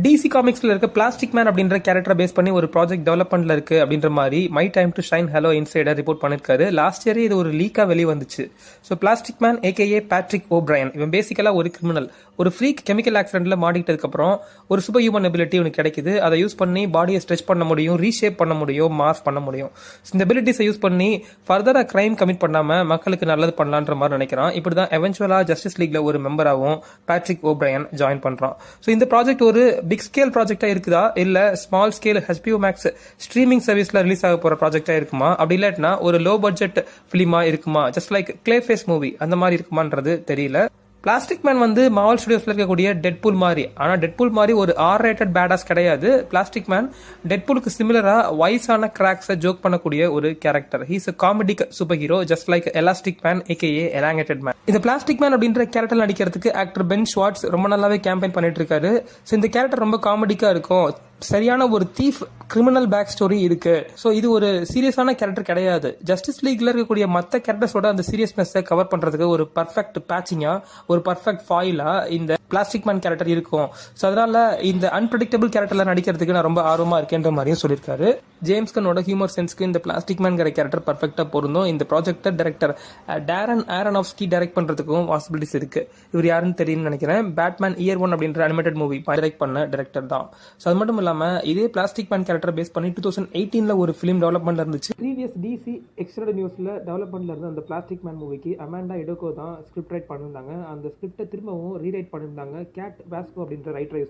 DC காமிக்ஸ்ல இருக்க plastic man அப்படின்ற கேரக்டரை பேஸ் பண்ணி ஒரு ப்ராஜெக்ட் டெவலப்மெண்ட்ல இருக்கு அப்படின்ற மாதிரி my time to shine hello insider report பண்ணிருக்காரு. லாஸ்ட் இயரே இது ஒரு லீக்கா வெளியே வந்துச்சு. So plastic man AKA Patrick O'Brien, இவன் பேசிக்கலா ஒரு கிரிமினல். ஒரு ஃப்ரீக் கெமிக்கல் ஆக்சிடென்ட்ல மாட்டிட்டதுக்கு அப்புறம் ஒரு சூப்பர் ஹியூமன் எபிலிட்டி உனக்கு கிடைக்குது. அதை யூஸ் பண்ணி பாடியை ஸ்ட்ரெச் பண்ண முடியும், ரீஷேப் பண்ண முடியும், மார்க் பண்ண முடியும். இந்த எபிலிட்டிஸை யூஸ் பண்ணி ஃபர்தரா கிரைம் கமிட் பண்ணாம மக்களுக்கு நல்லது பண்ணலான்ற மாதிரி நினைக்கிறான். இப்படிதான் எவென்ச்சுவலா ஜஸ்டிஸ் லீக்ல ஒரு மெம்பராகவும் பேட்ரிக் ஓபிரையன் ஜாயின் பண்றான். ஸோ இந்த ப்ராஜெக்ட் ஒரு பிக் ஸ்கேல் ப்ராஜெக்டா இருக்குதா, இல்ல small scale HBO Max streaming சர்வீஸ்ல ரிலீஸ் ஆக போற ப்ராஜெக்டா இருக்குமா, அப்படி இல்லாட்டினா ஒரு லோ பட்ஜெட் பிலிமா இருக்குமா, just like clay face movie அந்த மாதிரி இருக்குமான்றது தெரியல. பிளாஸ்டிக் மேன் வந்து மார்வல் ஸ்டுடியோஸ்ல இருக்கக்கூடிய டெட்பூல் மாதிரி, ஆனா டெட்பூல் மாதிரி ஒரு R-rated பேடாஸ் கிடையாது. பிளாஸ்டிக் மேன் டெட்பூலுக்கு சிமிலரா வயசான கிராக்ஸை ஜோக் பண்ணக்கூடிய ஒரு character. He's a comedic super hero just like elastic man AKA elongated man. இந்த பிளாஸ்டிக் மேன் அப்படின்ற கேரக்டர் நடிக்கிறதுக்கு ஆக்டர் பென் ஷ்வார்ட்ஸ் ரொம்ப நல்லாவே கேம்பெயின் பண்ணிட்டு இருக்காரு. ஸோ இந்த கேரக்டர் ரொம்ப காமெடிக்கா இருக்கும். சரியான ஒரு தீஃப் கிரிமினல் பேக் ஸ்டோரி இருக்கு. ஸோ இது ஒரு சீரியஸான கேரக்டர் கிடையாது. ஜஸ்டிஸ் லீக்ல இருக்கக்கூடிய மற்ற கேரக்டர்ஸோட அந்த சீரியஸ்னஸை கவர் பண்றதுக்கு ஒரு பர்ஃபெக்ட் பேச்சிங்கா, ஒரு பர்ஃபெக்ட் ஃபாயிலா இந்த பிளாஸ்டிக் மேன் கேரக்டர் இருக்கும். ஸோ அதனால இந்த அன்பிரடிக்டபிள் கேரக்டர்ல நடிக்கிறதுக்கு நான் ரொம்ப ஆர்வமா இருக்கேன்ற மாதிரியும் சொல்லியிருக்காரு. ஜேம்ஸ் கன்னோட ஹியூமர் சென்ஸ்க்கு இந்த பிளாஸ்டிக் மேன் கேரக்டர் பர்ஃபெக்டா பொருந்தும். இந்த ப்ராஜெக்டை டைரக்டர் டேரன் ஆரோனோஃப்ஸ்கி டைரக்ட் பண்றதுக்கும் பாசிபிலிட்டிஸ் இருக்கு. இவர் யாருன்னு தெரியும்னு நினைக்கிறேன். பேட்மேன் இயர் 1 அப்படின்ற அனிமேட்டட் மூவி டைரக்ட் பண்ண டைரக்டர் தான். ஸோ அது மட்டும் இல்லாம இதே பிளாஸ்டிக் மேன் கேரக்டர் பேஸ் பண்ணி 2018ல ஒரு ஃபிலிம் டெவலப்மெண்ட்ல இருந்துச்சு. ப்ரீவியஸ் டிசி எக்ஸ்ட்ரா நியூஸ்ல டெவலப்மெண்ட்ல இருந்த அந்த பிளாஸ்டிக் மேன் மூவிக்கு அமாண்டா எடோகோ தான் ஸ்கிரிப்ட் ரைட் பண்ணியிருந்தாங்க. அந்த ஸ்கிரிப்டை திரும்பவும் ரீரைட் பண்ணியிருந்தாங்க கேட் வாஸ்கோ அப்படின்ற ரைட்டரை